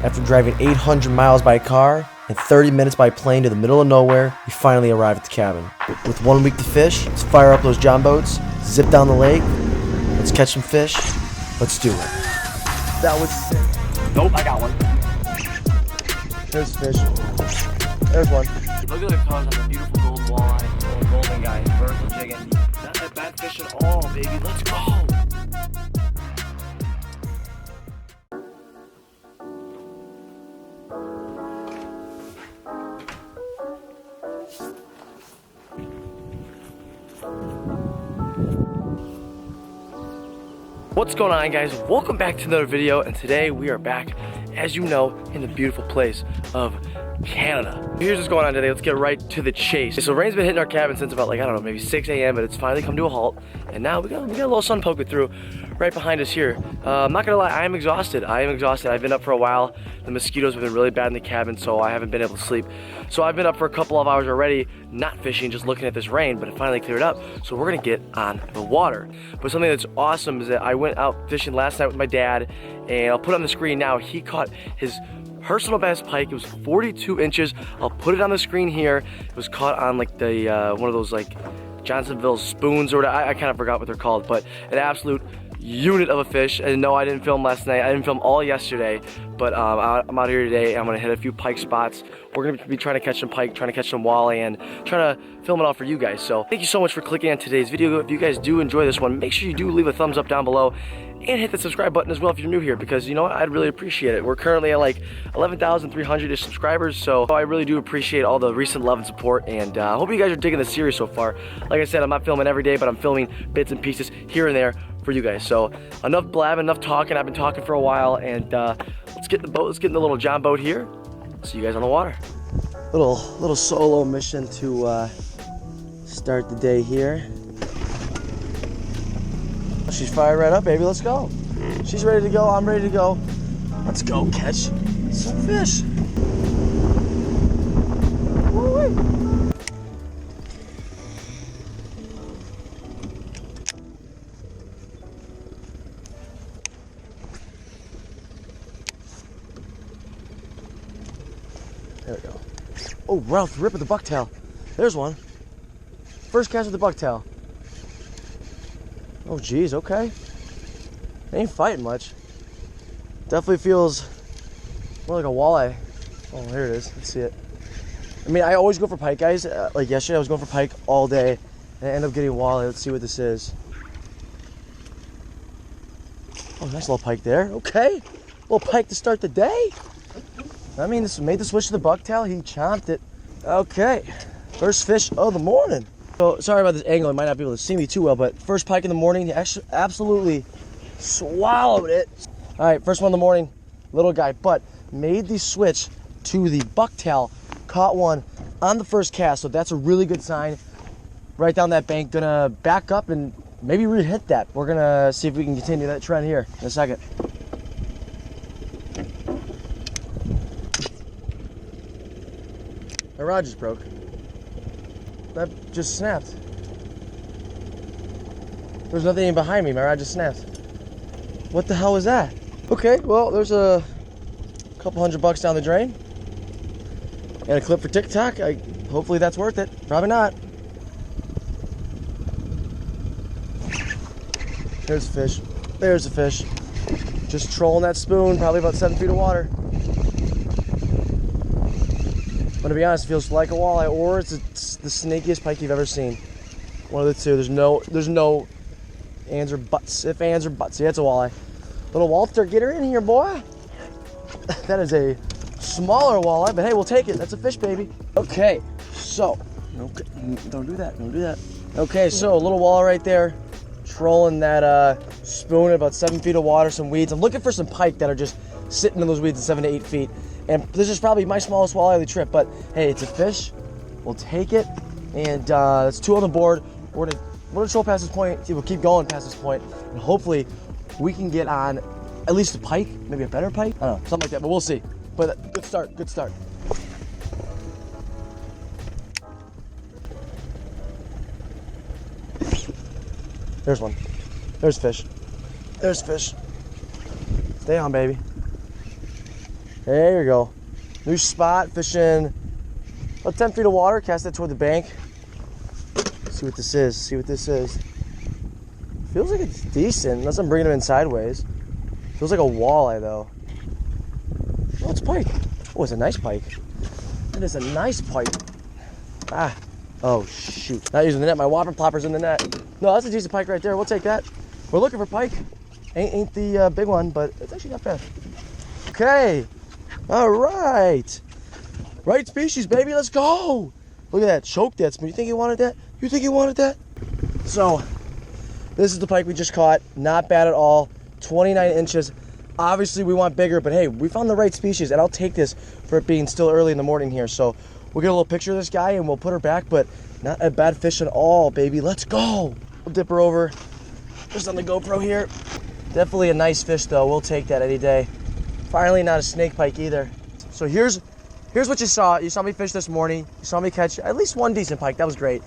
After driving 800 miles by car and 30 minutes by plane to the middle of nowhere, we finally arrived at the cabin. With 1 week to fish, let's fire up those John boats, zip down the lake, let's catch some fish, let's do it. That was sick. Nope, I got one. There's fish. There's one. Look at the colors on the beautiful gold walleye, or golden guy, vertical jigging. Not that bad fish at all, baby. Let's go. What's going on, guys? Welcome back to another video, and today we are back, as you know, in the beautiful place of Canada. Here's what's going on today. Let's get right to the chase. So rain's been hitting our cabin since about, like, I don't know, maybe 6 a.m., but it's finally come to a halt, and now we got a little sun poking through right behind us here. I'm not gonna lie, I am exhausted. I've been up for a while. The mosquitoes have been really bad in the cabin, so I haven't been able to sleep. So I've been up for a couple of hours already, not fishing, just looking at this rain, but it finally cleared up. So we're gonna get on the water. But something that's awesome is that I went out fishing last night with my dad, and I'll put on the screen now. He caught his personal best pike. It was 42 inches. I'll put it on the screen here. It was caught on like the one of those like Johnsonville spoons or whatever. I kind of forgot what they're called, but an absolute unit of a fish. And no, I didn't film last night. I didn't film all yesterday, but I'm out here today. I'm gonna hit a few pike spots. We're gonna be trying to catch some pike, trying to catch some walleye, and trying to film it all for you guys. So thank you so much for clicking on today's video. If you guys do enjoy this one, make sure you do leave a thumbs up down below and hit the subscribe button as well if you're new here, because you know what, I'd really appreciate it. We're currently at like 11,300-ish subscribers, so I really do appreciate all the recent love and support, and I hope you guys are digging the series so far. Like I said, I'm not filming every day, but I'm filming bits and pieces here and there for you guys. So enough blabbing, enough talking. I've been talking for a while, and let's get in the boat. Let's get in the little John boat here. See you guys on the water. Little solo mission to start the day here. She's fired right up, baby. Let's go. She's ready to go. I'm ready to go. Let's go catch some fish. Woo-wee. There we go. Oh, Ralph, rip with the bucktail. There's one. First cast with the bucktail. Oh, geez, okay. They ain't fighting much. Definitely feels more like a walleye. Oh, here it is. Let's see it. I mean, I always go for pike, guys. Like yesterday, I was going for pike all day, and I end up getting walleye. Let's see what this is. Oh, nice little pike there. Okay. Little pike to start the day. I mean, this made the switch to the bucktail. He chomped it. Okay. First fish of the morning. So, sorry about this angle. I might not be able to see me too well, but first pike in the morning, he actually absolutely swallowed it. All right, first one in the morning, little guy, but made the switch to the bucktail, caught one on the first cast, so that's a really good sign. Right down that bank, gonna back up and maybe re-hit that. We're gonna see if we can continue that trend here in a second. My rod just broke. That just snapped. There's nothing behind me. My rod just snapped. What the hell was that? Okay, well, there's a couple $100 down the drain. And a clip for TikTok. Hopefully that's worth it. Probably not. There's a fish. There's a fish. Just trolling that spoon. Probably about 7 feet of water. But to be honest, it feels like a walleye, or it's the snakiest pike you've ever seen. One of the two. There's no ands or buts. If ands or buts. Yeah, it's a walleye. Little Walter, get her in here, boy. That is a smaller walleye, but hey, we'll take it. That's a fish, baby. Okay, so, okay, don't do that. Don't do that. Okay, so a little walleye right there, trolling that spoon at about 7 feet of water, some weeds. I'm looking for some pike that are just sitting in those weeds at 7 to 8 feet. And this is probably my smallest walleye of the trip, but hey, it's a fish. We'll take it, and that's 2 on the board. We're gonna troll past this point. We'll keep going past this point, and hopefully we can get on at least a pike, maybe a better pike. I don't know, something like that, but we'll see. But good start, good start. There's one. There's fish. There's fish. Stay on, baby. There you go. New spot, fishing about 10 feet of water, cast it toward the bank. See what this is, see what this is. Feels like it's decent, unless I'm bringing them in sideways. Feels like a walleye though. Oh, it's pike. Oh, it's a nice pike. That is a nice pike. Ah, oh shoot. Not using the net, my whopper plopper's in the net. No, that's a decent pike right there, we'll take that. We're looking for pike. Ain't the big one, but it's actually not bad. Okay, all right. Right species, baby, let's go. Look at that, choke that. You think he wanted that? You think he wanted that? So, this is the pike we just caught. Not bad at all, 29 inches. Obviously we want bigger, but hey, we found the right species, and I'll take this for it being still early in the morning here. So we'll get a little picture of this guy and we'll put her back, but not a bad fish at all, baby. Let's go. We'll dip her over just on the GoPro here. Definitely a nice fish though, we'll take that any day. Finally not a snake pike either. So here's what you saw. You saw me fish this morning. You saw me catch at least one decent pike, that was great.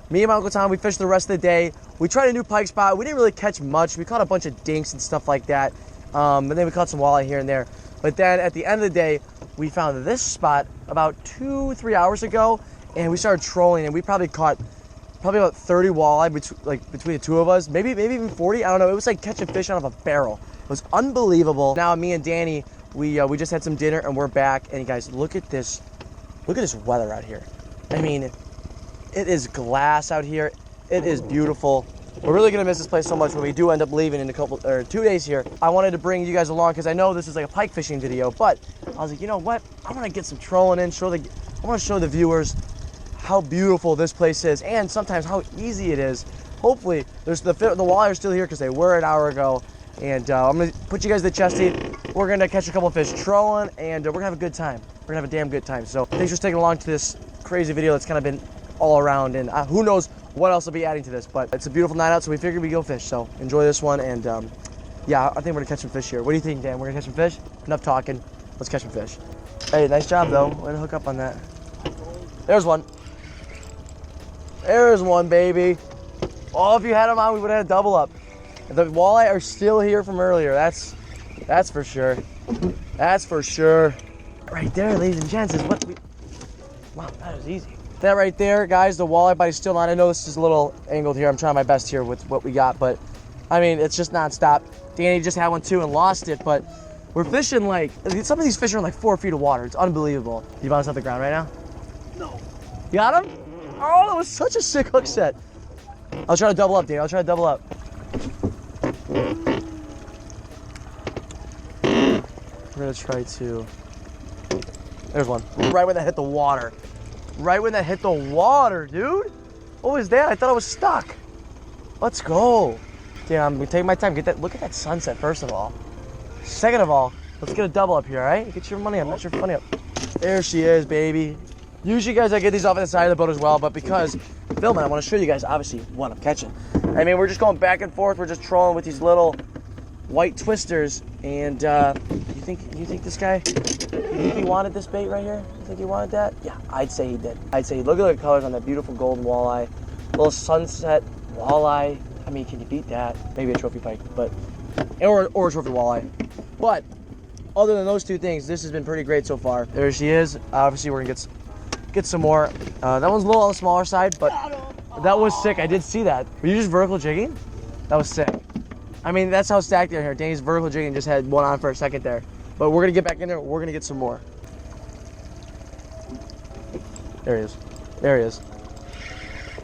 Me and my Uncle Tom, we fished the rest of the day. We tried a new pike spot. We didn't really catch much. We caught a bunch of dinks and stuff like that. And then we caught some walleye here and there. But then at the end of the day, we found this spot about 2-3 hours ago, and we started trolling, and we probably caught about 30 walleye between the two of us, maybe even 40. I don't know. It was like catching fish out of a barrel. It was unbelievable. Now me and Danny, we just had some dinner and we're back. And you guys, look at this weather out here. I mean, it is glass out here. It is beautiful. We're really gonna miss this place so much when we do end up leaving in 2 days here. I wanted to bring you guys along because I know this is like a pike fishing video, but I was like, you know what? I want to get some trolling in. I want to show the viewers how beautiful this place is, and sometimes how easy it is. Hopefully, the walleye are still here because they were an hour ago. And I'm gonna put you guys to the chesty. We're gonna catch a couple fish trolling, and we're gonna have a good time. We're gonna have a damn good time. So thanks for sticking along to this crazy video that's kind of been all around, and who knows what else I'll be adding to this, but it's a beautiful night out, so we figured we'd go fish. So enjoy this one, and yeah, I think we're gonna catch some fish here. What do you think, Dan? We're gonna catch some fish? Enough talking, let's catch some fish. Hey, nice job though, way to hook up on that. There's one. There's one, baby. Oh, if you had them on, we would have had a double up. The walleye are still here from earlier, that's for sure. That's for sure. Right there, ladies and gents, is what we, wow, that was easy. That right there, guys, the walleye bite is still on. I know this is a little angled here. I'm trying my best here with what we got, but I mean, it's just nonstop. Danny just had one too and lost it, but we're fishing like, some of these fish are in like 4 feet of water. It's unbelievable. You bounce off the ground right now? No. You got him? Oh, that was such a sick hook set. I'll try to double up, Danny. I'll try to double up. We're gonna try to, there's one. Right when that hit the water. Right when that hit the water, dude. What was that? I thought I was stuck. Let's go. Damn, I'm gonna take my time. Get that. Look at that sunset, first of all. Second of all, let's get a double up here, all right? Get your money up, not your funny up. There she is, baby. Usually, guys, I get these off at the side of the boat as well, but because filming, I want to show you guys, obviously, what I'm catching. I mean, we're just going back and forth. We're just trolling with these little white twisters. And you think this guy, you think he wanted this bait right here? You think he wanted that? Yeah, I'd say he did. I'd say, look at the colors on that beautiful golden walleye. Little sunset walleye. I mean, can you beat that? Maybe a trophy pike, but, or a trophy walleye. But other than those two things, this has been pretty great so far. There she is. Obviously, we're gonna get some more. That one's a little on the smaller side, but that was sick. I did see that. Were you just vertical jigging? That was sick. I mean, that's how stacked they're here. Danny's vertical jigging just had one on for a second there. But we're gonna get back in there. We're gonna get some more. There he is. There he is.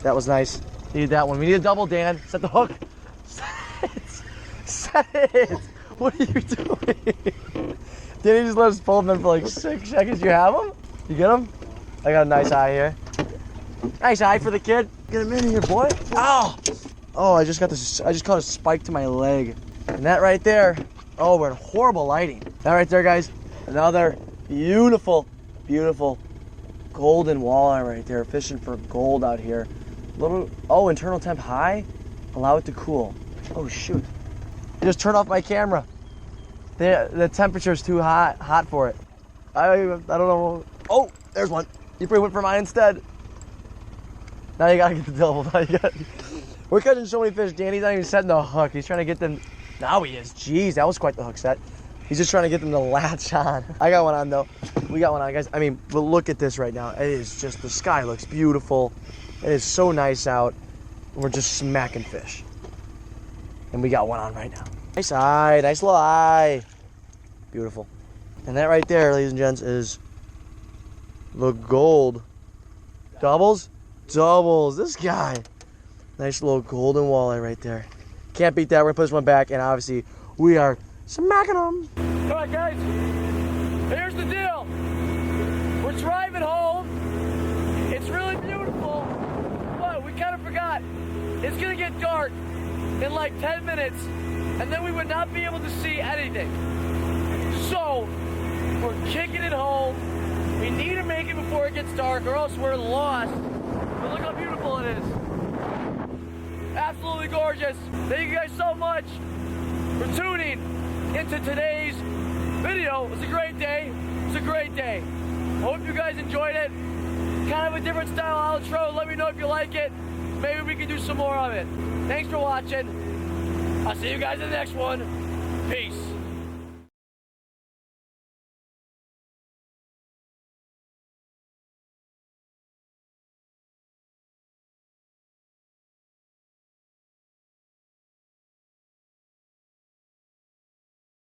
That was nice. Needed that one. We need a double, Dan. Set the hook. Set it. Set it. What are you doing? Danny just let us pull them in for like 6 seconds. You have them? You get them? I got a nice eye here. Nice eye for the kid. Get him in here, boy. Ow! Oh, I just caught a spike to my leg. And that right there, oh, we're in horrible lighting. That right there, guys, another beautiful, beautiful golden walleye right there. Fishing for gold out here. Oh, internal temp high. Allow it to cool. Oh, shoot. I just turned off my camera. The temperature's too hot for it. I don't know. Oh, there's one. You probably went for mine instead. Now you gotta get the double. We're catching so many fish. Danny's not even setting the hook. He's trying to get them. Now he is. Jeez, that was quite the hook set. He's just trying to get them to latch on. I got one on though. We got one on, guys. I mean, but look at this right now. It is just, the sky looks beautiful. It is so nice out. We're just smacking fish. And we got one on right now. Nice eye, nice little eye. Beautiful. And that right there, ladies and gents, is the gold. Doubles? Doubles. This guy. Nice little golden walleye right there. Can't beat that. We're gonna put this one back, and obviously we are smacking them. All right, guys. Here's the deal. We're driving home. It's really beautiful, but we kind of forgot. It's gonna get dark in like 10 minutes, and then we would not be able to see anything. So we're kicking it home. We need to make it before it gets dark, or else we're lost. But look how beautiful it is. Absolutely gorgeous. Thank you guys so much for tuning into today's video. It's a great day. It's a great day. Hope you guys enjoyed it. Kind of a different style outro. Let me know if you like it. Maybe we can do some more of it. Thanks for watching. I'll see you guys in the next one. Peace.